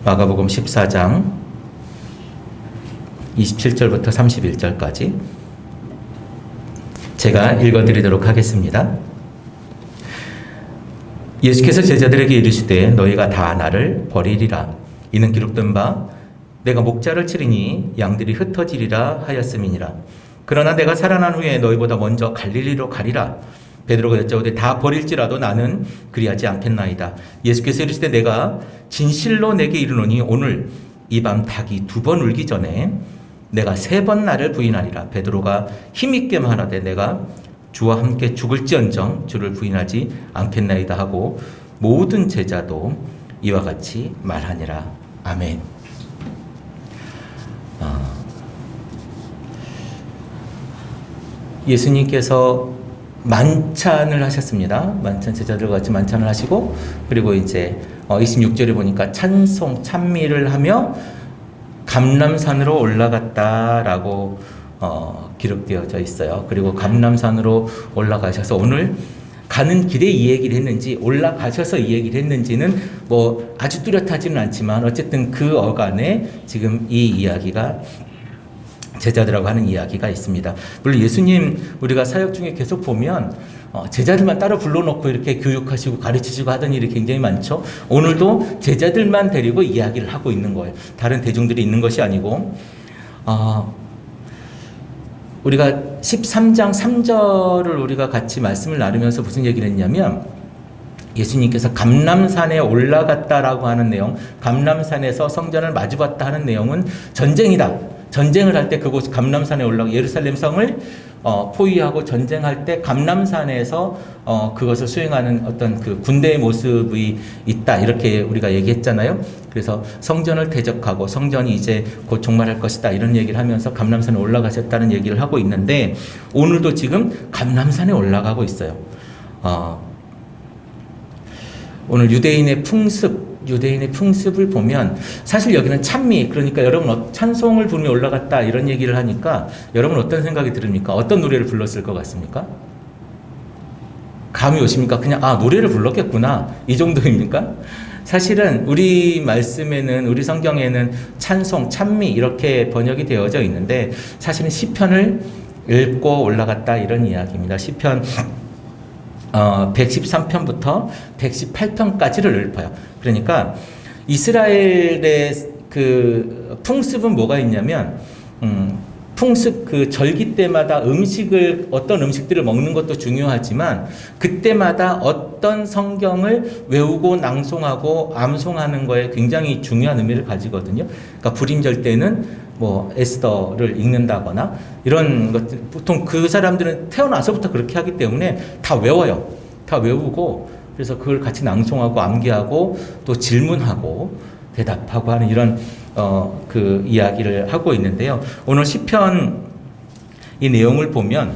마가복음 14장 27절부터 31절까지 제가 읽어드리도록 하겠습니다. 예수께서 제자들에게 이르시되 너희가 다 나를 버리리라. 이는 기록된 바 내가 목자를 치리니 양들이 흩어지리라 하였음이니라. 그러나 내가 살아난 후에 너희보다 먼저 갈릴리로 가리라. 베드로가 여짜오되 다 버릴지라도 나는 그리하지 않겠나이다. 예수께서 이르시되 내가 진실로 내게 이르노니 오늘 이 밤 닭이 2번 울기 전에 내가 3번 나를 부인하리라. 베드로가 힘있게 말하되 내가 주와 함께 죽을지언정 주를 부인하지 않겠나이다 하고 모든 제자도 이와 같이 말하니라. 아멘. 예수님께서 만찬을 하셨습니다. 만찬, 제자들과 같이 만찬을 하시고, 그리고 이제 26절에 보니까 찬송, 찬미를 하며 감람산으로 올라갔다라고 기록되어져 있어요. 그리고 감람산으로 올라가셔서 오늘 가는 길에 이 얘기를 했는지 올라가셔서 이 얘기를 했는지는 뭐 아주 뚜렷하지는 않지만 어쨌든 그 어간에 지금 이 이야기가 제자들하고 하는 이야기가 있습니다. 물론 예수님 우리가 사역 중에 계속 보면 제자들만 따로 불러놓고 이렇게 교육하시고 가르치시고 하던 일이 굉장히 많죠. 오늘도 제자들만 데리고 이야기를 하고 있는 거예요. 다른 대중들이 있는 것이 아니고 우리가 13장 3절을 우리가 같이 말씀을 나누면서 무슨 얘기를 했냐면 예수님께서 감람산에 올라갔다라고 하는 내용, 감람산에서 성전을 마주봤다 하는 내용은 전쟁이다. 전쟁을 할 때 그곳 감람산에 올라가 예루살렘 성을 포위하고 전쟁할 때 감람산에서 그것을 수행하는 어떤 그 군대의 모습이 있다 이렇게 우리가 얘기했잖아요. 그래서 성전을 대적하고 성전이 이제 곧 종말할 것이다 이런 얘기를 하면서 감람산에 올라가셨다는 얘기를 하고 있는데 오늘도 지금 감람산에 올라가고 있어요. 오늘 유대인의 풍습을 보면 사실 여기는 찬미, 그러니까 여러분 찬송을 부르며 올라갔다 이런 얘기를 하니까 여러분 어떤 생각이 들습니까? 어떤 노래를 불렀을 것 같습니까? 감이 오십니까? 그냥 노래를 불렀겠구나 이 정도입니까? 사실은 우리 말씀에는 우리 성경에는 찬송, 찬미 이렇게 번역이 되어져 있는데 사실은 시편을 읽고 올라갔다 이런 이야기입니다. 시편 113편부터 118편까지를 읊어요. 그러니까 이스라엘의 그 풍습은 뭐가 있냐면 풍습 그 절기 때마다 어떤 음식들을 먹는 것도 중요하지만 그때마다 어떤 성경을 외우고 낭송하고 암송하는 거에 굉장히 중요한 의미를 가지거든요. 그러니까 불임절 때는 뭐 에스더를 읽는다거나 이런 것들 보통 그 사람들은 태어나서부터 그렇게 하기 때문에 다 외워요. 다 외우고 그래서 그걸 같이 낭송하고 암기하고 또 질문하고 대답하고 하는 이런 그 이야기를 하고 있는데요. 오늘 시편 이 내용을 보면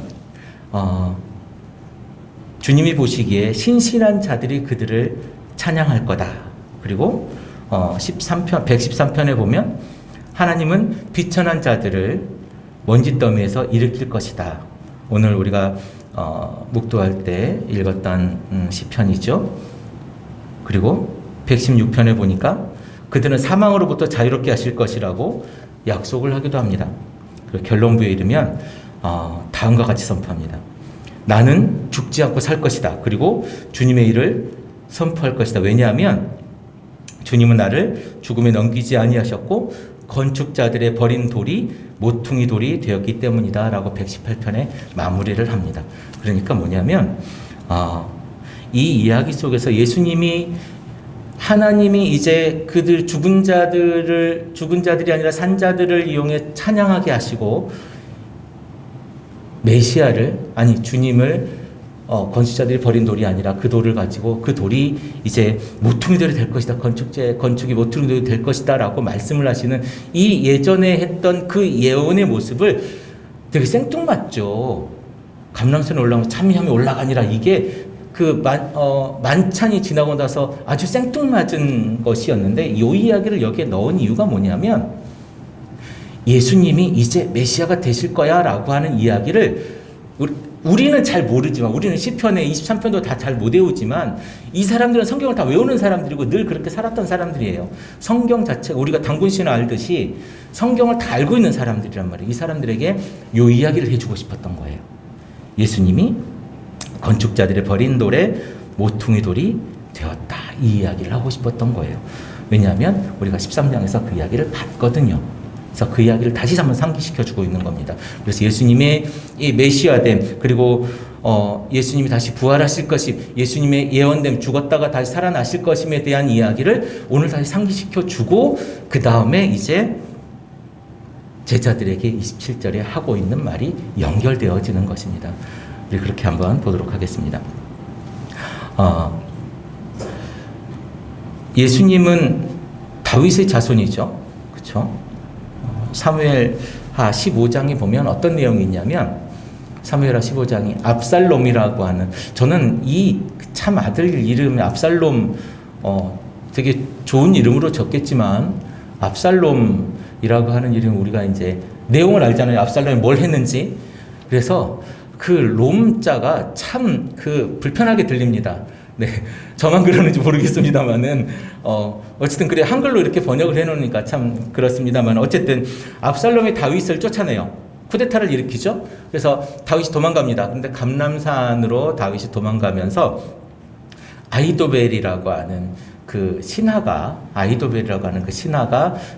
주님이 보시기에 신실한 자들이 그들을 찬양할 거다. 그리고 113편에 보면 하나님은 비천한 자들을 먼지더미에서 일으킬 것이다. 오늘 우리가 묵도할 때 읽었던 시편이죠. 그리고 116편에 보니까 그들은 사망으로부터 자유롭게 하실 것이라고 약속을 하기도 합니다. 결론부에 이르면 다음과 같이 선포합니다. 나는 죽지 않고 살 것이다. 그리고 주님의 일을 선포할 것이다. 왜냐하면 주님은 나를 죽음에 넘기지 아니하셨고 건축자들의 버린 돌이 모퉁이 돌이 되었기 때문이다 라고 118편에 마무리를 합니다. 그러니까 뭐냐면 이 이야기 속에서 하나님이 이제 그들 죽은 자들이 아니라 산 자들을 이용해 찬양하게 하시고 주님을 건축자들이 버린 돌이 아니라 그 돌을 가지고 그 돌이 이제 모퉁이돌이 될 것이다. 건축이 모퉁이돌이 될 것이다 라고 말씀을 하시는 이 예전에 했던 그 예언의 모습을 되게 생뚱맞죠. 감람산에 올라가면 찬미하며 올라가니라 이게 그 만찬이 지나고 나서 아주 생뚱맞은 것이었는데 이 이야기를 여기에 넣은 이유가 뭐냐면 예수님이 이제 메시아가 되실 거야 라고 하는 이야기를 우리는 잘 모르지만, 우리는 시편에 23편도 다 잘 못 외우지만 이 사람들은 성경을 다 외우는 사람들이고 늘 그렇게 살았던 사람들이에요. 성경 자체가 우리가 당군신을 알듯이 성경을 다 알고 있는 사람들이란 말이에요. 이 사람들에게 요 이야기를 해주고 싶었던 거예요. 예수님이 건축자들의 버린 돌에 모퉁이 돌이 되었다. 이 이야기를 하고 싶었던 거예요. 왜냐하면 우리가 13장에서 그 이야기를 봤거든요. 그래서 그 이야기를 다시 한번 상기시켜주고 있는 겁니다. 그래서 예수님의 이 메시아됨, 그리고 예수님이 다시 부활하실 것임, 예수님의 예언됨, 죽었다가 다시 살아나실 것임에 대한 이야기를 오늘 다시 상기시켜주고 그 다음에 이제 제자들에게 27절에 하고 있는 말이 연결되어지는 것입니다. 우리 그렇게 한번 보도록 하겠습니다. 예수님은 다윗의 자손이죠. 그렇죠? 사무엘하 15장에 보면 어떤 내용이 있냐면, 사무엘하 15장이 압살롬이라고 하는, 저는 이 참 아들 이름이 압살롬 되게 좋은 이름으로 적겠지만 압살롬이라고 하는 이름, 우리가 이제 내용을 알잖아요. 압살롬이 뭘 했는지. 그래서 그 롬자가 참 불편하게 들립니다. 네, 저만 그러는지 모르겠습니다만은 어쨌든 그래 한글로 이렇게 번역을 해놓으니까 참 그렇습니다만, 어쨌든 압살롬이 다윗을 쫓아내요. 쿠데타를 일으키죠. 그래서 다윗이 도망갑니다. 그런데 감람산으로 다윗이 도망가면서 아히도벨이라고 하는 그 신하가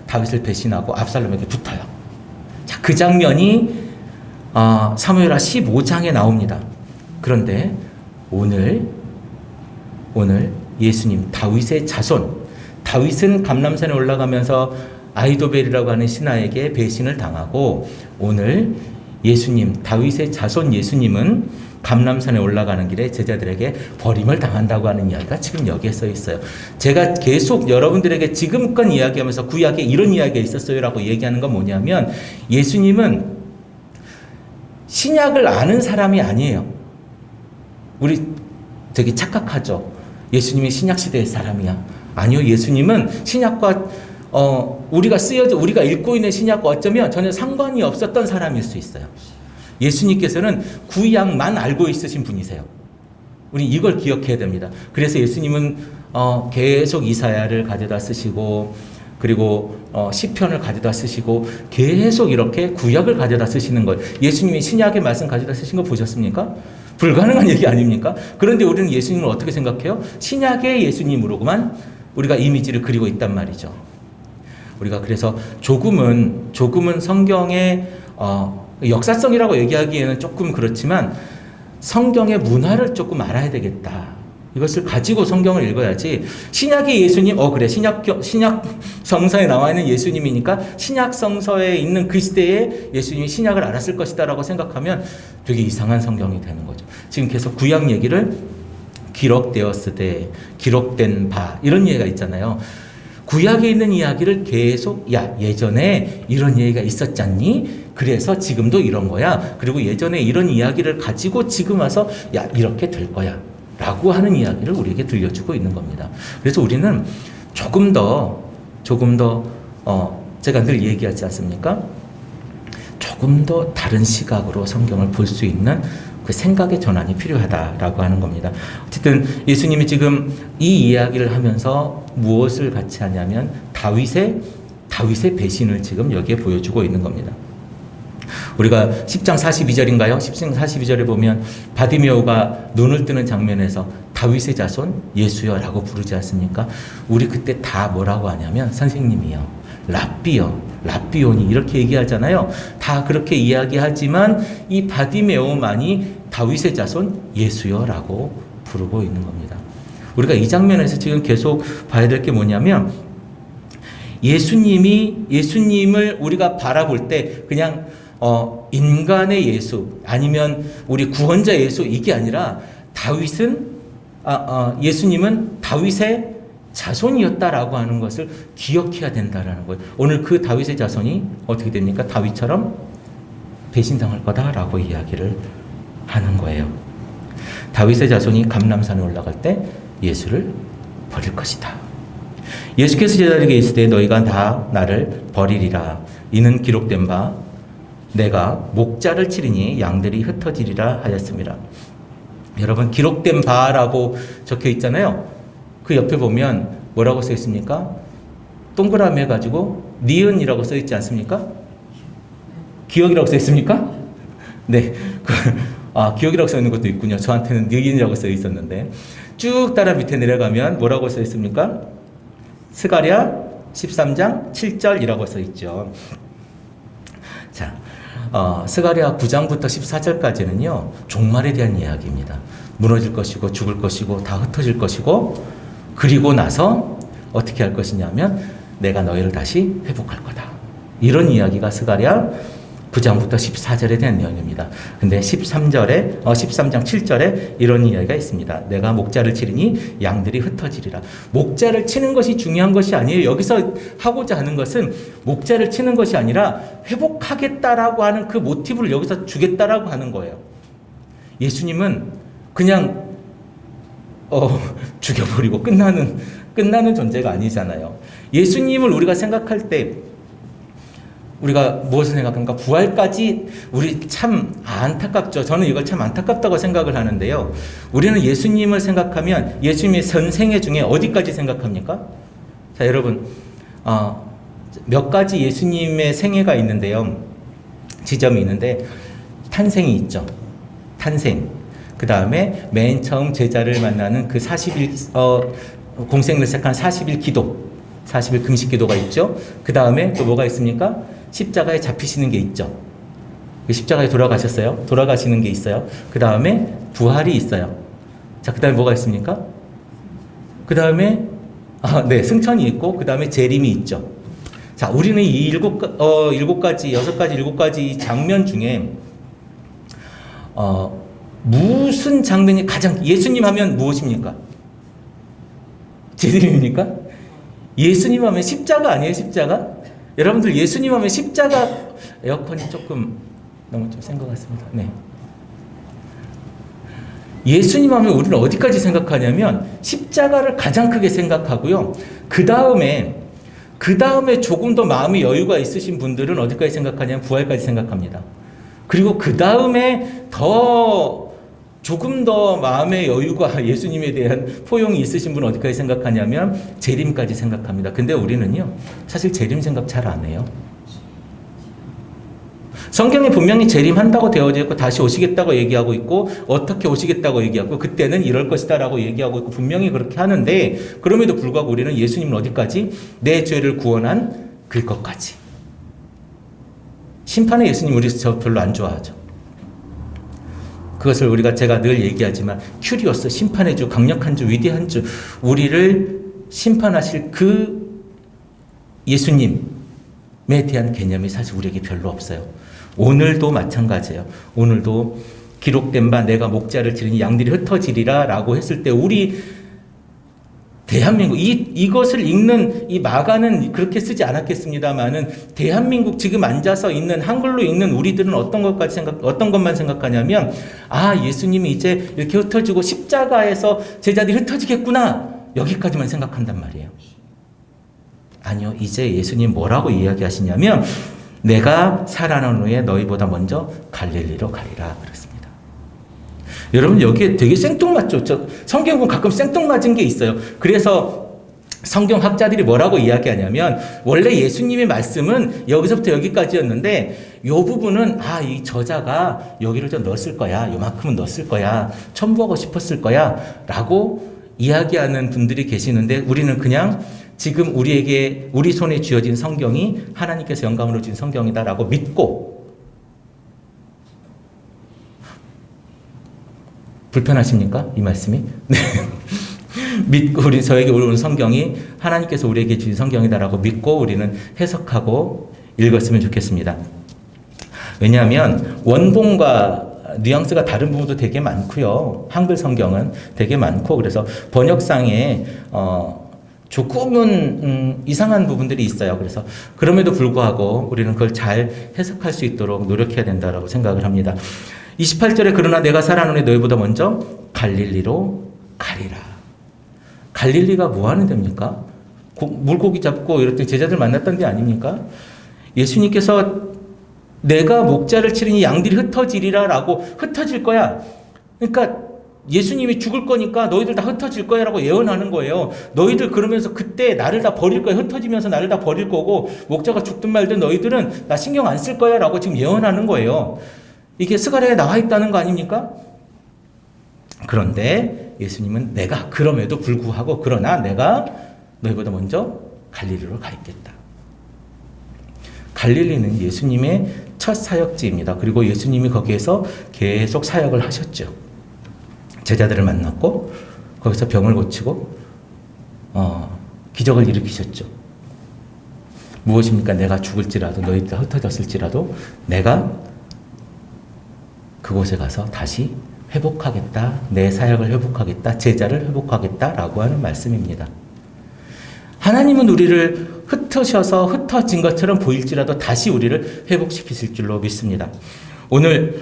다윗을 배신하고 압살롬에게 붙어요. 자, 그 장면이 사무엘하 15장에 나옵니다. 그런데 오늘 예수님, 다윗의 자손, 다윗은 감람산에 올라가면서 아히도벨이라고 하는 신하에게 배신을 당하고, 오늘 예수님, 다윗의 자손 예수님은 감람산에 올라가는 길에 제자들에게 버림을 당한다고 하는 이야기가 지금 여기에 써 있어요. 제가 계속 여러분들에게 지금껏 이야기하면서 구약에 이런 이야기가 있었어요 라고 얘기하는 건 뭐냐면, 예수님은 신약을 아는 사람이 아니에요. 우리 되게 착각하죠. 예수님이 신약 시대의 사람이야. 아니요. 예수님은 신약과 우리가 읽고 있는 신약과 어쩌면 전혀 상관이 없었던 사람일 수 있어요. 예수님께서는 구약만 알고 있으신 분이세요. 우리 이걸 기억해야 됩니다. 그래서 예수님은 계속 이사야를 가져다 쓰시고, 그리고 시편을 가져다 쓰시고, 계속 이렇게 구약을 가져다 쓰시는 거예요. 예수님이 신약의 말씀 가져다 쓰신 거 보셨습니까? 불가능한 얘기 아닙니까? 그런데 우리는 예수님을 어떻게 생각해요? 신약의 예수님으로만 우리가 이미지를 그리고 있단 말이죠. 우리가 그래서 조금은 성경의 역사성이라고 얘기하기에는 조금 그렇지만 성경의 문화를 조금 알아야 되겠다. 이것을 가지고 성경을 읽어야지, 신약의 예수님, 그래, 신약 성서에 나와 있는 예수님이니까 신약 성서에 있는 그 시대에 예수님이 신약을 알았을 것이다 라고 생각하면 되게 이상한 성경이 되는 거죠. 지금 계속 구약 얘기를 기록되었으되, 기록된 바, 이런 얘기가 있잖아요. 구약에 있는 이야기를 계속, 예전에 이런 얘기가 있었잖니? 그래서 지금도 이런 거야. 그리고 예전에 이런 이야기를 가지고 지금 와서 이렇게 될 거야 라고 하는 이야기를 우리에게 들려주고 있는 겁니다. 그래서 우리는 조금 더 제가 늘 얘기하지 않습니까? 조금 더 다른 시각으로 성경을 볼 수 있는 그 생각의 전환이 필요하다라고 하는 겁니다. 어쨌든 예수님이 지금 이 이야기를 하면서 무엇을 같이 하냐면 다윗의 배신을 지금 여기에 보여주고 있는 겁니다. 우리가 10장 42절인가요? 10장 42절에 보면 바디메오가 눈을 뜨는 장면에서 다윗의 자손 예수여 라고 부르지 않습니까? 우리 그때 다 뭐라고 하냐면 선생님이요, 랍비오니 이렇게 얘기하잖아요. 다 그렇게 이야기하지만 이 바디메오만이 다윗의 자손 예수여 라고 부르고 있는 겁니다. 우리가 이 장면에서 지금 계속 봐야 될 게 뭐냐면, 예수님을 우리가 바라볼 때 그냥 인간의 예수 아니면 우리 구원자 예수 이게 아니라 예수님은 다윗의 자손이었다라고 하는 것을 기억해야 된다라는 거예요. 오늘 그 다윗의 자손이 어떻게 됩니까? 다윗처럼 배신당할 거다라고 이야기를 하는 거예요. 다윗의 자손이 감람산에 올라갈 때 예수를 버릴 것이다. 예수께서 제자들에게 이르시되 너희가 다 나를 버리리라. 이는 기록된 바 내가 목자를 치리니 양들이 흩어지리라 하였습니다. 여러분, 기록된 바라고 적혀 있잖아요. 그 옆에 보면 뭐라고 써 있습니까? 동그라미 해가지고 니은이라고 써 있지 않습니까? 기억이라고 써 있습니까? 네. 기억이라고 써 있는 것도 있군요. 저한테는 니은이라고 써 있었는데. 쭉 따라 밑에 내려가면 뭐라고 써 있습니까? 스가랴 13장 7절이라고 써 있죠. 자, 스가랴 9장부터 14절까지는요, 종말에 대한 이야기입니다. 무너질 것이고, 죽을 것이고, 다 흩어질 것이고, 그리고 나서 어떻게 할 것이냐면, 내가 너희를 다시 회복할 거다. 이런 이야기가 스가랴 9장부터 14절에 대한 내용입니다. 근데 13장 7절에 이런 이야기가 있습니다. 내가 목자를 치리니 양들이 흩어지리라. 목자를 치는 것이 중요한 것이 아니에요. 여기서 하고자 하는 것은 목자를 치는 것이 아니라 회복하겠다라고 하는 그 모티브를 여기서 주겠다라고 하는 거예요. 예수님은 그냥 죽여버리고 끝나는 존재가 아니잖아요. 예수님을 우리가 생각할 때 우리가 무엇을 생각합니까? 부활까지 우리 참 안타깝죠. 저는 이걸 참 안타깝다고 생각을 하는데요. 우리는 예수님을 생각하면 예수님의 선생애 중에 어디까지 생각합니까? 자, 여러분, 몇 가지 예수님의 생애가 있는데요. 지점이 있는데 탄생이 있죠. 탄생. 그 다음에 맨 처음 제자를 만나는 그 40일 공생을 시작한 40일 기도, 40일 금식 기도가 있죠. 그 다음에 또 뭐가 있습니까? 십자가에 잡히시는 게 있죠. 십자가에 돌아가셨어요. 돌아가시는 게 있어요. 그 다음에 부활이 있어요. 자, 그 다음에 뭐가 있습니까? 그 다음에 승천이 있고, 그 다음에 재림이 있죠. 자, 우리는 이 일곱 가지 장면 중에 무슨 장면이 가장, 예수님 하면 무엇입니까? 재림입니까? 예수님 하면 십자가 아니에요, 십자가? 여러분들 예수님 하면 십자가, 에어컨이 조금 너무 좀 센 것 같습니다. 네. 예수님 하면 우리는 어디까지 생각하냐면 십자가를 가장 크게 생각하고요. 그 다음에 조금 더 마음의 여유가 있으신 분들은 어디까지 생각하냐면 부활까지 생각합니다. 그리고 그 다음에 조금 더 마음의 여유가 예수님에 대한 포용이 있으신 분은 어디까지 생각하냐면 재림까지 생각합니다. 근데 우리는요, 사실 재림 생각 잘 안 해요. 성경에 분명히 재림한다고 되어져 있고 다시 오시겠다고 얘기하고 있고 어떻게 오시겠다고 얘기하고 그때는 이럴 것이다 라고 얘기하고 있고 분명히 그렇게 하는데, 그럼에도 불구하고 우리는 예수님은 어디까지? 내 죄를 구원한 그것까지. 심판의 예수님 우리 별로 안 좋아하죠. 그것을 제가 늘 얘기하지만 큐리오스, 심판의 주, 강력한 주, 위대한 주, 우리를 심판하실 그 예수님에 대한 개념이 사실 우리에게 별로 없어요. 오늘도 마찬가지예요. 오늘도 기록된 바 내가 목자를 치리니 양들이 흩어지리라 라고 했을 때 우리 대한민국, 이것을 읽는 이 마가는 그렇게 쓰지 않았겠습니다만은 대한민국 지금 앉아서 있는 한글로 읽는 우리들은 어떤 것만 생각하냐면, 예수님이 이제 이렇게 흩어지고 십자가에서 제자들이 흩어지겠구나, 여기까지만 생각한단 말이에요. 아니요, 이제 예수님 뭐라고 이야기하시냐면 내가 살아난 후에 너희보다 먼저 갈릴리로 가리라 그랬습니다. 여러분, 여기에 되게 생뚱맞죠? 성경은 가끔 생뚱맞은 게 있어요. 그래서 성경학자들이 뭐라고 이야기하냐면, 원래 예수님의 말씀은 여기서부터 여기까지였는데 이 부분은 이 저자가 여기를 좀 넣었을 거야, 요만큼은 넣었을 거야, 첨부하고 싶었을 거야 라고 이야기하는 분들이 계시는데, 우리는 그냥 지금 우리 손에 쥐어진 성경이 하나님께서 영감으로 준 성경이다라고 믿고, 불편하십니까? 이 말씀이? 네. 믿고 저에게 온 성경이 하나님께서 우리에게 주신 성경이다라고 믿고 우리는 해석하고 읽었으면 좋겠습니다. 왜냐하면 원본과 뉘앙스가 다른 부분도 되게 많고요. 한글 성경은 되게 많고, 그래서 번역상에 조금은 이상한 부분들이 있어요. 그래서 그럼에도 불구하고 우리는 그걸 잘 해석할 수 있도록 노력해야 된다고 생각을 합니다. 28절에 그러나 내가 살아난 후에 너희보다 먼저 갈릴리로 가리라. 갈릴리가 뭐 하는 데입니까? 물고기 잡고 이럴 때 제자들 만났던 데 아닙니까? 예수님께서 내가 목자를 치르니 양들이 흩어지리라 라고 흩어질 거야. 그러니까 예수님이 죽을 거니까 너희들 다 흩어질 거야 라고 예언하는 거예요. 너희들 그러면서 그때 나를 다 버릴 거야. 흩어지면서 나를 다 버릴 거고 목자가 죽든 말든 너희들은 나 신경 안 쓸 거야 라고 지금 예언하는 거예요. 이게 스가랴에 나와 있다는 거 아닙니까? 그런데 예수님은 내가 그럼에도 불구하고 그러나 내가 너희보다 먼저 갈릴리로 가 있겠다. 갈릴리는 예수님의 첫 사역지입니다. 그리고 예수님이 거기에서 계속 사역을 하셨죠. 제자들을 만났고 거기서 병을 고치고 기적을 일으키셨죠. 무엇입니까? 내가 죽을지라도 너희들 다 흩어졌을지라도 내가 그곳에 가서 다시 회복하겠다. 내 사역을 회복하겠다. 제자를 회복하겠다라고 하는 말씀입니다. 하나님은 우리를 흩으셔서 흩어진 것처럼 보일지라도 다시 우리를 회복시키실 줄로 믿습니다. 오늘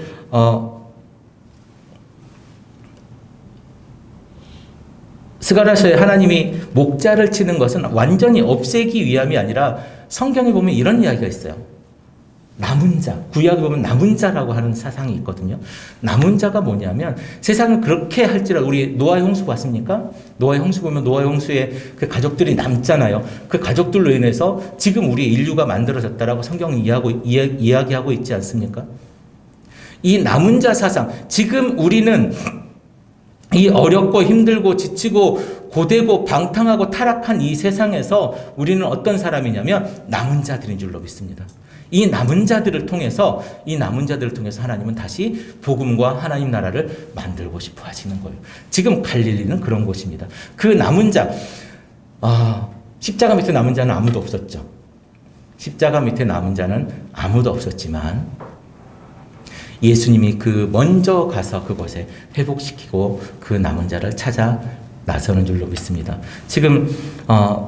스가랴서에 하나님이 목자를 치는 것은 완전히 없애기 위함이 아니라 성경에 보면 이런 이야기가 있어요. 남은 자, 구약에 보면 남은 자라고 하는 사상이 있거든요. 남은 자가 뭐냐면 세상을 그렇게 할지라도 우리 노아의 홍수 봤습니까? 노아의 홍수 보면 노아의 홍수에 그 가족들이 남잖아요. 그 가족들로 인해서 지금 우리 인류가 만들어졌다라고 성경이 이야기하고 있지 않습니까? 이 남은 자 사상, 지금 우리는 이 어렵고 힘들고 지치고 고되고 방탕하고 타락한 이 세상에서 우리는 어떤 사람이냐면 남은 자들인 줄로 믿습니다. 이 남은 자들을 통해서 하나님은 다시 복음과 하나님 나라를 만들고 싶어 하시는 거예요. 지금 갈릴리는 그런 곳입니다. 그 남은 자, 십자가 밑에 남은 자는 아무도 없었죠. 십자가 밑에 남은 자는 아무도 없었지만 예수님이 그 먼저 가서 그곳에 회복시키고 그 남은 자를 찾아 나서는 줄로 믿습니다. 지금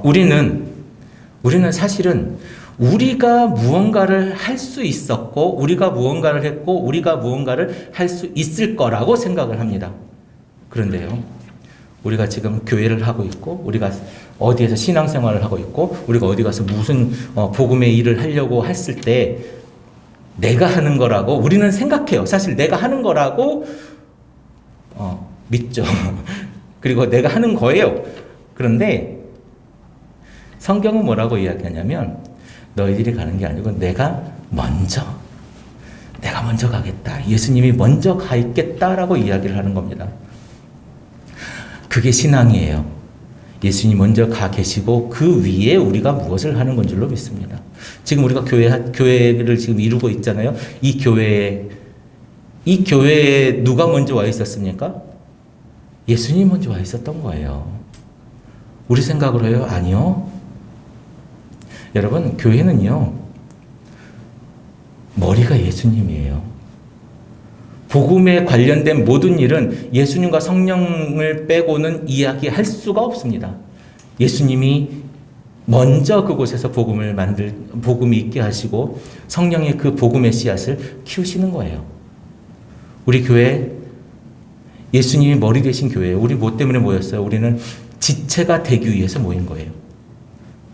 우리는 사실은 우리가 무언가를 할 수 있었고 우리가 무언가를 했고 우리가 무언가를 할 수 있을 거라고 생각을 합니다. 그런데요, 우리가 지금 교회를 하고 있고 우리가 어디에서 신앙생활을 하고 있고 우리가 어디 가서 무슨 복음의 일을 하려고 했을 때 내가 하는 거라고 우리는 생각해요. 사실 내가 하는 거라고 믿죠. 그리고 내가 하는 거예요. 그런데 성경은 뭐라고 이야기하냐면 너희들이 가는 게 아니고 내가 먼저 가겠다. 예수님이 먼저 가 있겠다라고 이야기를 하는 겁니다. 그게 신앙이에요. 예수님이 먼저 가 계시고 그 위에 우리가 무엇을 하는 건 줄로 믿습니다. 지금 우리가 교회를 지금 이루고 있잖아요. 이 교회에 누가 먼저 와 있었습니까? 예수님이 먼저 와 있었던 거예요. 우리 생각으로 해요? 아니요. 여러분, 교회는요, 머리가 예수님이에요. 복음에 관련된 모든 일은 예수님과 성령을 빼고는 이야기할 수가 없습니다. 예수님이 먼저 그곳에서 복음이 있게 하시고 성령의 그 복음의 씨앗을 키우시는 거예요. 우리 교회, 예수님이 머리 되신 교회예요. 우리 뭐 때문에 모였어요? 우리는 지체가 되기 위해서 모인 거예요.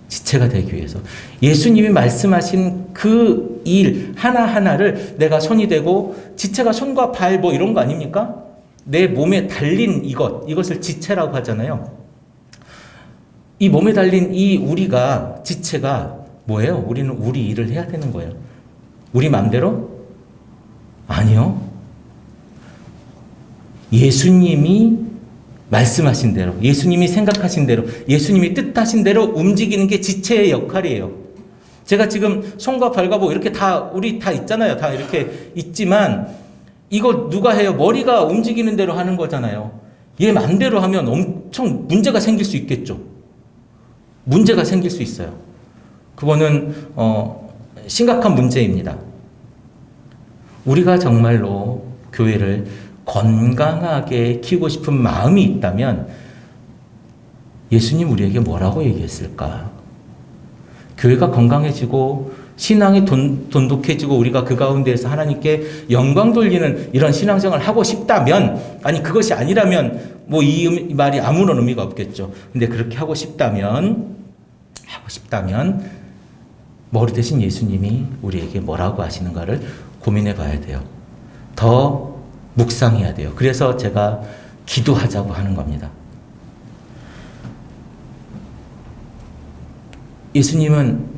지체가 되기 위해서. 예수님이 말씀하신 그 일 하나하나를 내가 손이 되고 지체가 손과 발 뭐 이런 거 아닙니까? 내 몸에 달린 이것을 지체라고 하잖아요. 이 몸에 달린 이 우리가 지체가 뭐예요? 우리는 우리 일을 해야 되는 거예요. 우리 마음대로? 아니요. 예수님이 말씀하신 대로, 예수님이 생각하신 대로, 예수님이 뜻하신 대로 움직이는 게 지체의 역할이에요. 제가 지금 손과 발과 뭐 이렇게 우리 다 있잖아요. 다 이렇게 있지만 이거 누가 해요? 머리가 움직이는 대로 하는 거잖아요. 얘 마음대로 하면 엄청 문제가 생길 수 있겠죠. 문제가 생길 수 있어요. 그거는 심각한 문제입니다. 우리가 정말로 교회를 건강하게 키우고 싶은 마음이 있다면 예수님 우리에게 뭐라고 얘기했을까? 교회가 건강해지고 신앙이 돈독해지고 우리가 그 가운데에서 하나님께 영광 돌리는 이런 신앙생활을 하고 싶다면, 아니 그것이 아니라면 뭐 이 말이 아무런 의미가 없겠죠. 근데 그렇게 하고 싶다면 머리 대신 예수님이 우리에게 뭐라고 하시는가를 고민해 봐야 돼요. 더 묵상해야 돼요. 그래서 제가 기도하자고 하는 겁니다.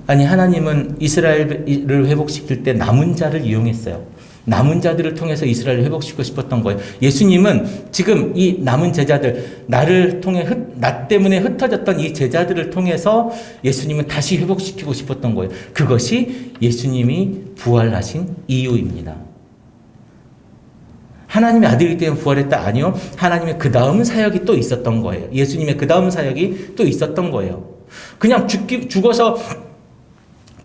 하나님은 이스라엘을 회복시킬 때 남은 자를 이용했어요. 남은 자들을 통해서 이스라엘을 회복시키고 싶었던 거예요. 예수님은 지금 이 남은 제자들, 나 때문에 흩어졌던 이 제자들을 통해서 예수님은 다시 회복시키고 싶었던 거예요. 그것이 예수님이 부활하신 이유입니다. 하나님의 아들이기 때문에 부활했다? 아니요. 하나님의 그 다음 사역이 또 있었던 거예요. 예수님의 그 다음 사역이 또 있었던 거예요. 그냥 죽어서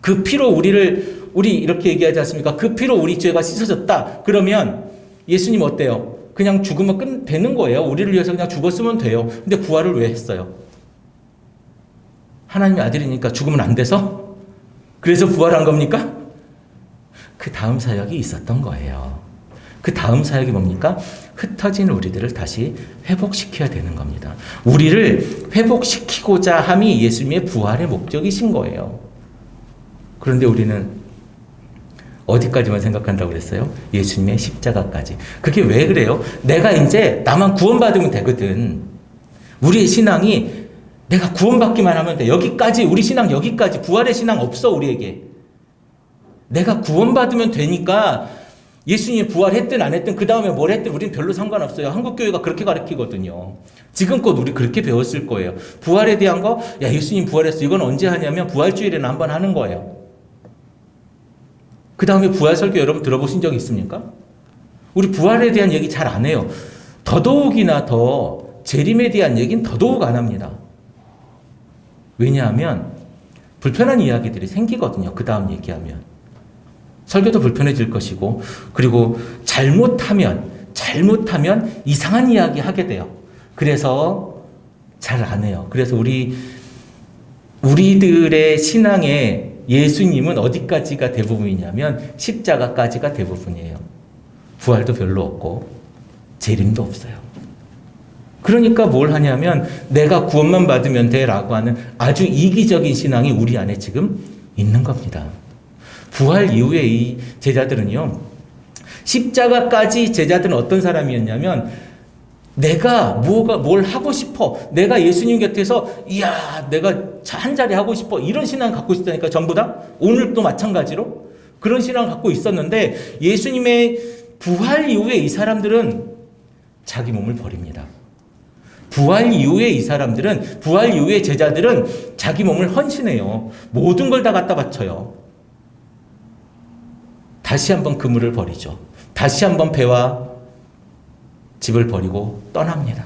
그 피로 우리 이렇게 얘기하지 않습니까? 그 피로 우리 죄가 씻어졌다. 그러면 예수님 어때요? 그냥 죽으면 되는 거예요. 우리를 위해서 그냥 죽었으면 돼요. 근데 부활을 왜 했어요? 하나님의 아들이니까 죽으면 안 돼서? 그래서 부활한 겁니까? 그 다음 사역이 있었던 거예요. 그 다음 사역이 뭡니까? 흩어진 우리들을 다시 회복시켜야 되는 겁니다. 우리를 회복시키고자 함이 예수님의 부활의 목적이신 거예요. 그런데 우리는 어디까지만 생각한다고 그랬어요? 예수님의 십자가까지. 그게 왜 그래요? 나만 구원받으면 되거든. 우리의 신앙이 내가 구원받기만 하면 돼. 여기까지, 우리 신앙 여기까지. 부활의 신앙 없어, 우리에게. 내가 구원받으면 되니까 예수님이 부활했든 안 했든 그 다음에 뭘 했든 우리는 별로 상관없어요. 한국교회가 그렇게 가르치거든요. 지금껏 우리 그렇게 배웠을 거예요. 부활에 대한 거, 예수님 부활했어. 이건 언제 하냐면 부활주일에는 한번 하는 거예요. 그 다음에 부활 설교 여러분 들어보신 적 있습니까? 우리 부활에 대한 얘기 잘 안 해요. 더더욱이나 더 재림에 대한 얘기는 더더욱 안 합니다. 왜냐하면 불편한 이야기들이 생기거든요. 그 다음 얘기하면. 설교도 불편해질 것이고, 그리고 잘못하면 이상한 이야기 하게 돼요. 그래서 잘 안 해요. 그래서 우리들의 신앙에 예수님은 어디까지가 대부분이냐면 십자가까지가 대부분이에요. 부활도 별로 없고 재림도 없어요. 그러니까 뭘 하냐면 내가 구원만 받으면 돼라고 하는 아주 이기적인 신앙이 우리 안에 지금 있는 겁니다. 부활 이후에 이 제자들은요, 십자가까지 제자들은 어떤 사람이었냐면 내가 뭘 하고 싶어. 내가 예수님 곁에서 내가 한 자리 하고 싶어. 이런 신앙을 갖고 있었다니까, 전부 다. 오늘도 마찬가지로 그런 신앙을 갖고 있었는데 예수님의 부활 이후에 이 사람들은 자기 몸을 버립니다. 부활 이후에 제자들은 자기 몸을 헌신해요. 모든 걸 다 갖다 바쳐요. 다시 한번 그물을 버리죠. 다시 한번 배와 집을 버리고 떠납니다.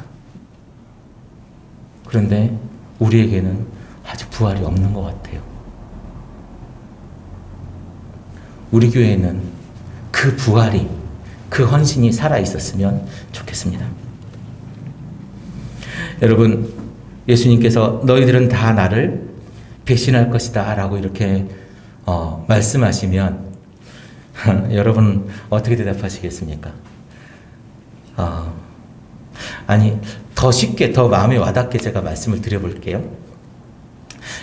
그런데 우리에게는 아직 부활이 없는 것 같아요. 우리 교회에는 그 부활이, 그 헌신이 살아있었으면 좋겠습니다. 여러분, 예수님께서 너희들은 다 나를 배신할 것이다 라고 이렇게 말씀하시면 여러분 어떻게 대답하시겠습니까? 더 쉽게, 더 마음에 와닿게 제가 말씀을 드려볼게요.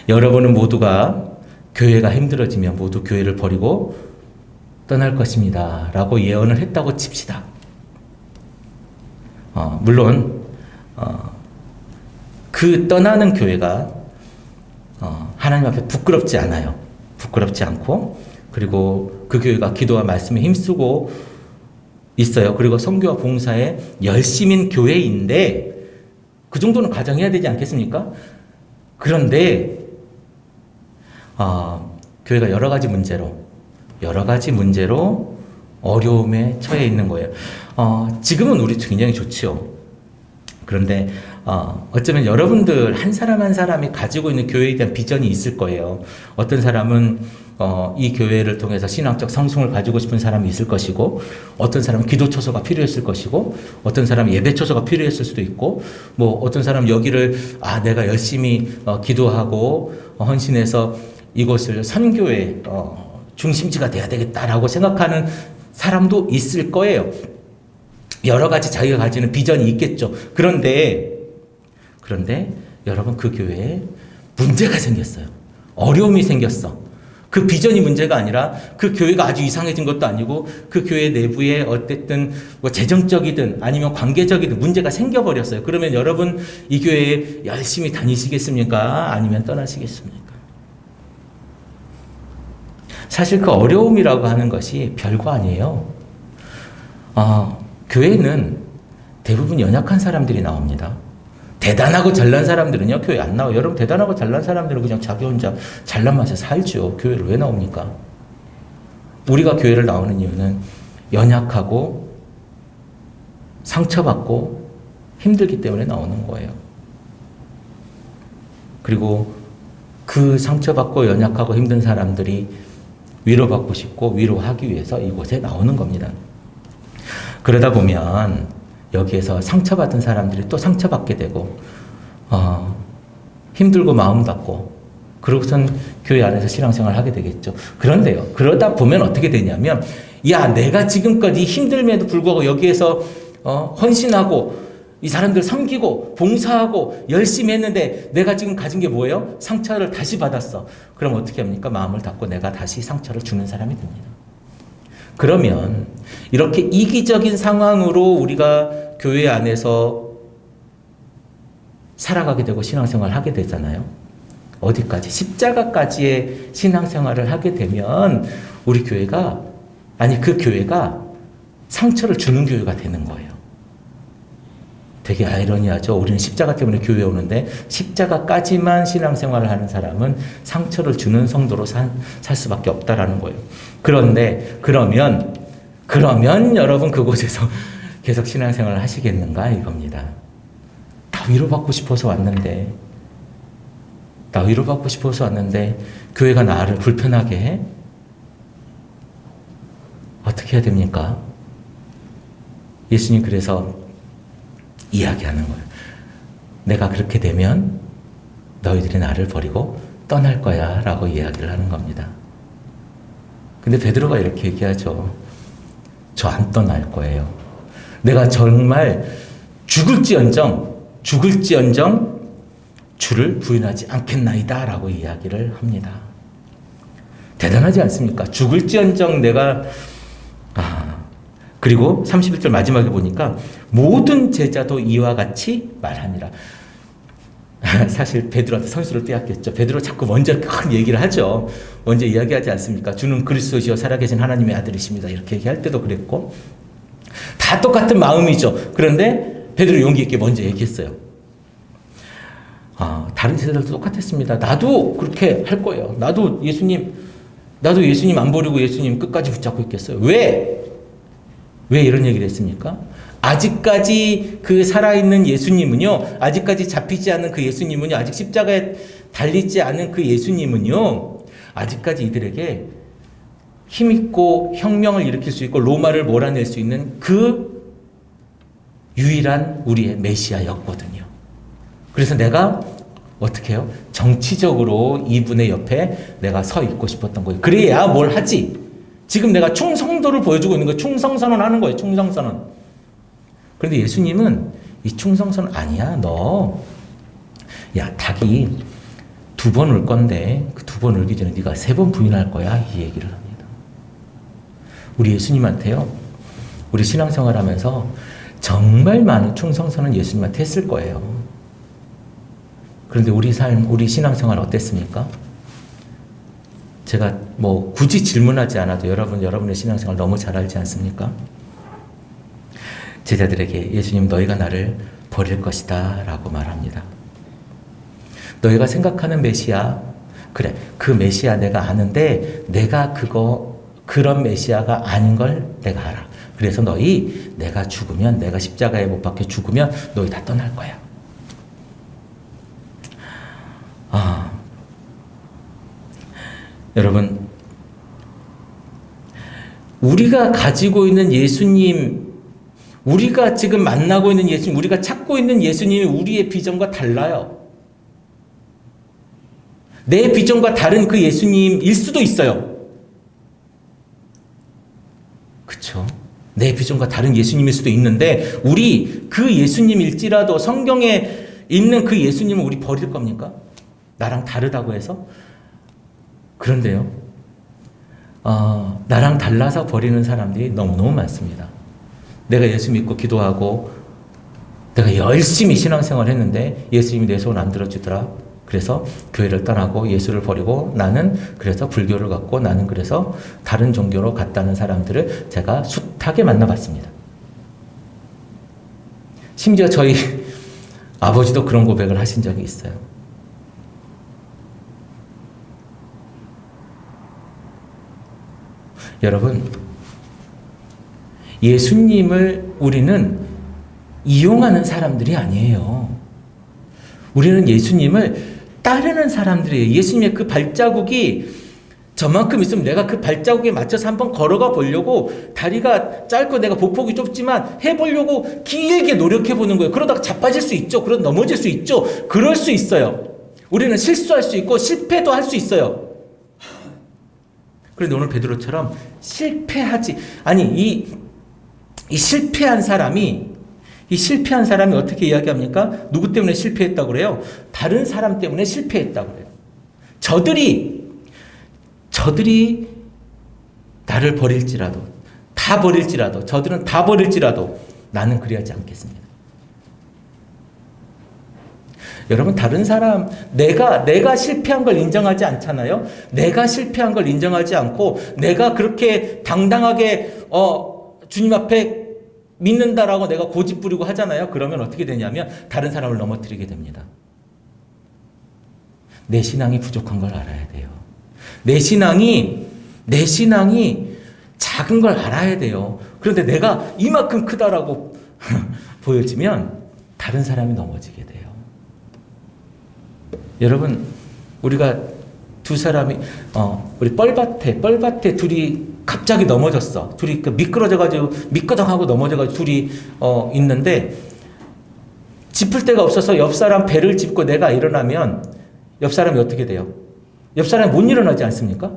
여러분은 모두가 교회가 힘들어지면 모두 교회를 버리고 떠날 것입니다 라고 예언을 했다고 칩시다. 물론 그 떠나는 교회가 하나님 앞에 부끄럽지 않아요. 부끄럽지 않고, 그리고 그 교회가 기도와 말씀에 힘쓰고 있어요. 그리고 선교와 봉사에 열심인 교회인데 그 정도는 가정해야 되지 않겠습니까? 그런데 교회가 여러 가지 문제로 어려움에 처해 있는 거예요. 지금은 우리 굉장히 좋지요. 그런데 어쩌면 여러분들 한 사람 한 사람이 가지고 있는 교회에 대한 비전이 있을 거예요. 어떤 사람은 이 교회를 통해서 신앙적 성숙을 가지고 싶은 사람이 있을 것이고, 어떤 사람은 기도 처소가 필요했을 것이고, 어떤 사람은 예배 처소가 필요했을 수도 있고, 어떤 사람은 여기를 내가 열심히 기도하고 헌신해서 이곳을 선교의 중심지가 돼야 되겠다라고 생각하는 사람도 있을 거예요. 여러 가지 자기가 가지는 비전이 있겠죠. 그런데 여러분, 그 교회에 문제가 생겼어요. 어려움이 생겼어. 그 비전이 문제가 아니라 그 교회가 아주 이상해진 것도 아니고 그 교회 내부에 어쨌든 뭐 재정적이든 아니면 관계적이든 문제가 생겨버렸어요. 그러면 여러분 이 교회에 열심히 다니시겠습니까? 아니면 떠나시겠습니까? 사실 그 어려움이라고 하는 것이 별거 아니에요. 교회는 대부분 연약한 사람들이 나옵니다. 대단하고 잘난 사람들은요, 교회 안 나와요. 여러분, 대단하고 잘난 사람들은 그냥 자기 혼자 잘난 맛에 살죠. 교회를 왜 나옵니까? 우리가 교회를 나오는 이유는 연약하고 상처받고 힘들기 때문에 나오는 거예요. 그리고 그 상처받고 연약하고 힘든 사람들이 위로받고 싶고 위로하기 위해서 이곳에 나오는 겁니다. 그러다 보면 여기에서 상처받은 사람들이 또 상처받게 되고 힘들고 마음 받고 그러고선 교회 안에서 신앙생활을 하게 되겠죠. 그런데요. 그러다 보면 어떻게 되냐면 야 내가 지금까지 힘들면에도 불구하고 여기에서 헌신하고 이 사람들 섬기고 봉사하고 열심히 했는데 내가 지금 가진 게 뭐예요? 상처를 다시 받았어. 그럼 어떻게 합니까? 마음을 닫고 내가 다시 상처를 주는 사람이 됩니다. 그러면 이렇게 이기적인 상황으로 우리가 교회 안에서 살아가게 되고 신앙생활을 하게 되잖아요. 어디까지? 십자가까지의 신앙생활을 하게 되면 우리 교회가 그 교회가 상처를 주는 교회가 되는 거예요. 되게 아이러니하죠. 우리는 십자가 때문에 교회에 오는데 십자가까지만 신앙생활을 하는 사람은 상처를 주는 성도로 살 수밖에 없다라는 거예요. 그런데 그러면 여러분 그곳에서 계속 신앙생활을 하시겠는가 이겁니다. 나 위로받고 싶어서 왔는데 교회가 나를 불편하게 해? 어떻게 해야 됩니까? 예수님 그래서 이야기하는 거예요. 내가 그렇게 되면 너희들이 나를 버리고 떠날 거야 라고 이야기를 하는 겁니다. 근데 베드로가 이렇게 얘기하죠. 저 안 떠날 거예요. 내가 정말 죽을지언정 주를 부인하지 않겠나이다 라고 이야기를 합니다. 대단하지 않습니까? 죽을지언정 내가 그리고 31절 마지막에 보니까 모든 제자도 이와 같이 말하니라. 사실 베드로한테 선수를 빼앗겼죠. 베드로 자꾸 먼저 큰 얘기를 하죠. 먼저 이야기하지 않습니까? 주는 그리스도시요 살아계신 하나님의 아들이십니다. 이렇게 얘기할 때도 그랬고 다 똑같은 마음이죠. 그런데 베드로 용기 있게 먼저 얘기했어요. 다른 제자들도 똑같았습니다. 나도 그렇게 할 거예요. 나도 예수님 안 버리고 예수님 끝까지 붙잡고 있겠어요. 왜 이런 얘기를 했습니까? 아직까지 그 살아있는 예수님은요, 아직까지 잡히지 않은 그 예수님은요, 아직 십자가에 달리지 않은 그 예수님은요, 아직까지 이들에게 힘있고 혁명을 일으킬 수 있고 로마를 몰아낼 수 있는 그 유일한 우리의 메시아였거든요. 그래서 내가 어떻게 해요? 정치적으로 이분의 옆에 내가 서 있고 싶었던 거예요. 그래야 뭘 하지? 지금 내가 충성도를 보여주고 있는 거예요. 충성선언 하는 거예요. 충성선언. 그런데 예수님은 이 충성선언 아니야. 닭이 2번 울 건데 그 2번 울기 전에 네가 3번 부인할 거야. 이 얘기를 합니다. 우리 예수님한테요. 우리 신앙생활 하면서 정말 많은 충성선언 예수님한테 했을 거예요. 그런데 우리 신앙생활 어땠습니까? 제가 굳이 질문하지 않아도 여러분의 신앙생활 너무 잘 알지 않습니까? 제자들에게 예수님 너희가 나를 버릴 것이다 라고 말합니다. 너희가 생각하는 메시아, 그래 그 메시아 내가 아는데 내가 그런 메시아가 아닌 걸 내가 알아. 그래서 내가 죽으면 내가 십자가에 못 박혀 죽으면 너희 다 떠날 거야. 여러분 우리가 가지고 있는 예수님, 우리가 지금 만나고 있는 예수님, 우리가 찾고 있는 예수님이 우리의 비전과 달라요. 내 비전과 다른 그 예수님일 수도 있어요. 그렇죠? 내 비전과 다른 예수님일 수도 있는데 우리 그 예수님일지라도 성경에 있는 그 예수님을 우리 버릴 겁니까? 나랑 다르다고 해서? 그런데요. 나랑 달라서 버리는 사람들이 너무너무 많습니다. 내가 예수 믿고 기도하고 내가 열심히 신앙생활을 했는데 예수님이 내 소원 안 들어주더라. 그래서 교회를 떠나고 예수를 버리고 나는 그래서 불교를 갖고 나는 그래서 다른 종교로 갔다는 사람들을 제가 숱하게 만나봤습니다. 심지어 저희 아버지도 그런 고백을 하신 적이 있어요. 여러분, 예수님을 우리는 이용하는 사람들이 아니에요. 우리는 예수님을 따르는 사람들이에요. 예수님의 그 발자국이 저만큼 있으면 내가 그 발자국에 맞춰서 한번 걸어가 보려고 다리가 짧고 내가 보폭이 좁지만 해보려고 길게 노력해 보는 거예요. 그러다가 자빠질 수 있죠. 그러다 넘어질 수 있죠. 그럴 수 있어요. 우리는 실수할 수 있고 실패도 할 수 있어요. 그런데 오늘 베드로처럼 이 실패한 사람이 어떻게 이야기합니까? 누구 때문에 실패했다고 그래요? 다른 사람 때문에 실패했다고 그래요. 저들이 나를 버릴지라도, 저들은 다 버릴지라도 나는 그리하지 않겠습니다. 여러분, 다른 사람, 내가 실패한 걸 인정하지 않잖아요? 내가 실패한 걸 인정하지 않고, 내가 그렇게 당당하게, 주님 앞에 믿는다라고 내가 고집 부리고 하잖아요? 그러면 어떻게 되냐면, 다른 사람을 넘어뜨리게 됩니다. 내 신앙이 부족한 걸 알아야 돼요. 내 신앙이 작은 걸 알아야 돼요. 그런데 내가 이만큼 크다라고 보여지면, 다른 사람이 넘어지게 돼요. 여러분, 우리가 두 사람이 우리 뻘밭에 둘이 갑자기 넘어졌어. 둘이 미끄러져가지고 미끄덩하고 넘어져가지고 둘이 있는데 짚을 데가 없어서 옆 사람 배를 짚고 내가 일어나면 옆 사람이 어떻게 돼요? 옆 사람이 못 일어나지 않습니까?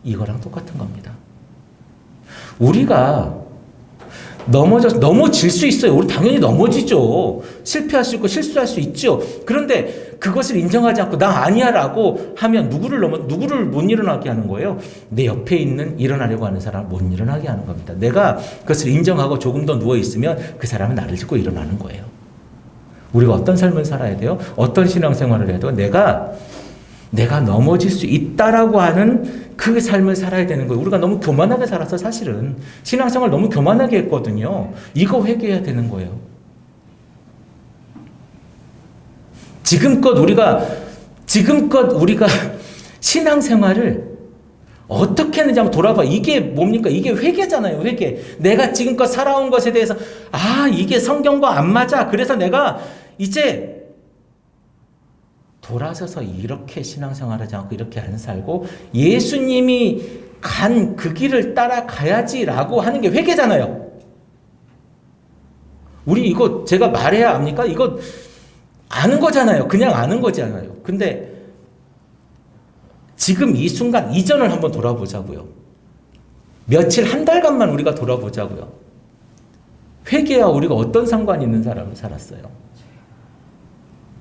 이거랑 똑같은 겁니다. 우리가 넘어질 수 있어요. 우리 당연히 넘어지죠. 실패할 수 있고 실수할 수 있죠. 그런데 그것을 인정하지 않고 나 아니야라고 하면 누구를 못 일어나게 하는 거예요? 내 옆에 있는 일어나려고 하는 사람을 못 일어나게 하는 겁니다. 내가 그것을 인정하고 조금 더 누워 있으면 그 사람은 나를 짚고 일어나는 거예요. 우리가 어떤 삶을 살아야 돼요? 어떤 신앙생활을 해야 돼요? 내가 넘어질 수 있다라고 하는 그 삶을 살아야 되는 거예요. 우리가 너무 교만하게 살았어, 사실은. 신앙생활 너무 교만하게 했거든요. 이거 회개해야 되는 거예요. 지금껏 우리가 신앙생활을 어떻게 했는지 한번 돌아봐. 이게 뭡니까? 이게 회개잖아요, 회개. 내가 지금껏 살아온 것에 대해서, 이게 성경과 안 맞아. 그래서 내가 이제 돌아서서 이렇게 신앙생활하지 않고 이렇게 안 살고 예수님이 간 그 길을 따라가야지라고 하는 게 회개잖아요. 우리 이거 제가 말해야 압니까? 이거 아는 거잖아요. 그냥 아는 거잖아요. 근데 지금 이 순간 이전을 한번 돌아보자고요. 며칠 한 달간만 우리가 돌아보자고요. 회개와 우리가 어떤 상관이 있는 사람을 살았어요.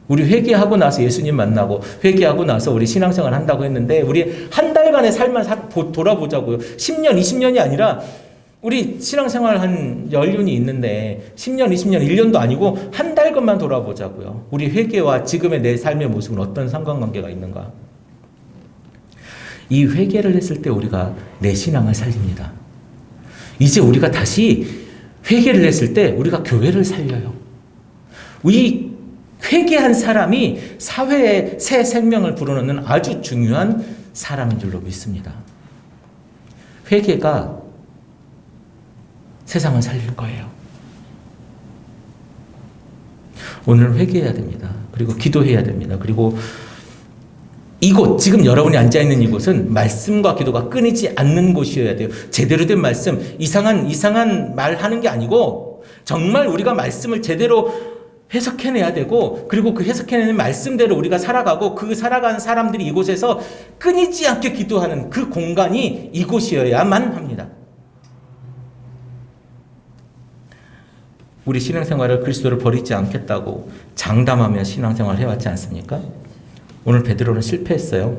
우리 회개하고 나서 예수님 만나고 회개하고 나서 우리 신앙생활 한다고 했는데 우리 한 달간의 삶만 돌아보자고요. 10년, 20년이 아니라 우리 신앙생활 한 연륜이 있는데 10년, 20년, 1년도 아니고 한 달간만 돌아보자고요. 우리 회개와 지금의 내 삶의 모습은 어떤 상관관계가 있는가? 이 회개를 했을 때 우리가 내 신앙을 살립니다. 이제 우리가 다시 회개를 했을 때 우리가 교회를 살려요. 이 회개한 사람이 사회에 새 생명을 불어넣는 아주 중요한 사람인 줄로 믿습니다. 회개가 세상을 살릴 거예요. 오늘 회개해야 됩니다. 그리고 기도해야 됩니다. 그리고 이곳, 지금 여러분이 앉아있는 이곳은 말씀과 기도가 끊이지 않는 곳이어야 돼요. 제대로 된 말씀, 이상한 말 하는 게 아니고 정말 우리가 말씀을 제대로 해석해내야 되고 그리고 그 해석해내는 말씀대로 우리가 살아가고 그 살아가는 사람들이 이곳에서 끊이지 않게 기도하는 그 공간이 이곳이어야만 합니다. 우리 신앙생활을 그리스도를 버리지 않겠다고 장담하며 신앙생활을 해왔지 않습니까? 오늘 베드로는 실패했어요.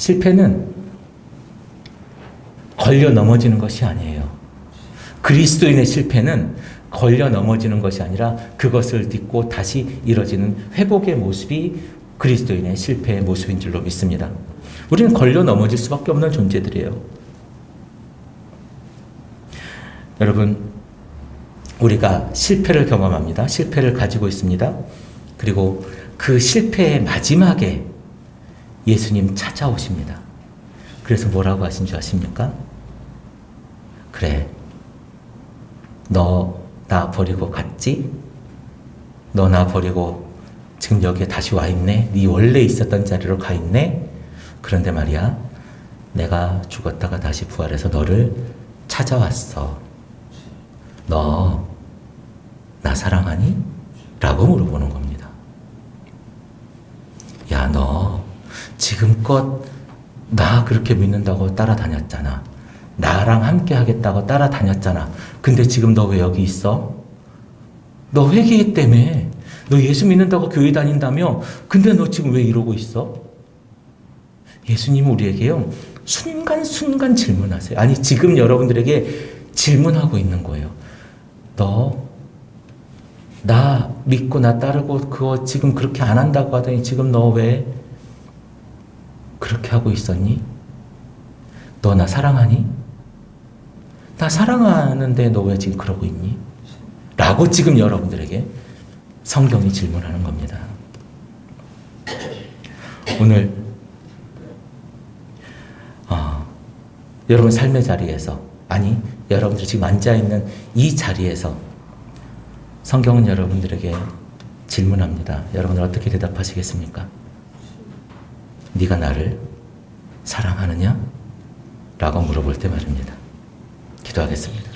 실패는 걸려 넘어지는 것이 아니에요. 그리스도인의 실패는 걸려 넘어지는 것이 아니라 그것을 딛고 다시 이뤄지는 회복의 모습이 그리스도인의 실패의 모습인 줄로 믿습니다. 우리는 걸려 넘어질 수밖에 없는 존재들이에요. 여러분, 우리가 실패를 경험합니다. 실패를 가지고 있습니다. 그리고 그 실패의 마지막에 예수님 찾아오십니다. 그래서 뭐라고 하신 줄 아십니까? 그래, 너 나 버리고 갔지? 너 나 버리고 지금 여기에 다시 와 있네? 네 원래 있었던 자리로 가 있네? 그런데 말이야, 내가 죽었다가 다시 부활해서 너를 찾아왔어. 너 나 사랑하니? 라고 물어보는 겁니다. 야, 너 지금껏 나 그렇게 믿는다고 따라다녔잖아. 나랑 함께 하겠다고 따라다녔잖아. 근데 지금 너 왜 여기 있어? 너 회개했다며. 너 예수 믿는다고 교회 다닌다며. 근데 너 지금 왜 이러고 있어? 예수님은 우리에게요, 순간순간 질문하세요. 아니, 지금 여러분들에게 질문하고 있는 거예요. 너 나 믿고 나 따르고 그거 지금 그렇게 안 한다고 하더니 지금 너 왜 그렇게 하고 있었니? 너 나 사랑하니? 나 사랑하는데 너 왜 지금 그러고 있니? 라고 지금 여러분들에게 성경이 질문하는 겁니다. 오늘 여러분 삶의 자리에서, 아니 여러분들이 지금 앉아있는 이 자리에서 성경은 여러분들에게 질문합니다. 여러분은 어떻게 대답하시겠습니까? 네가 나를 사랑하느냐? 라고 물어볼 때 말입니다. 기도하겠습니다.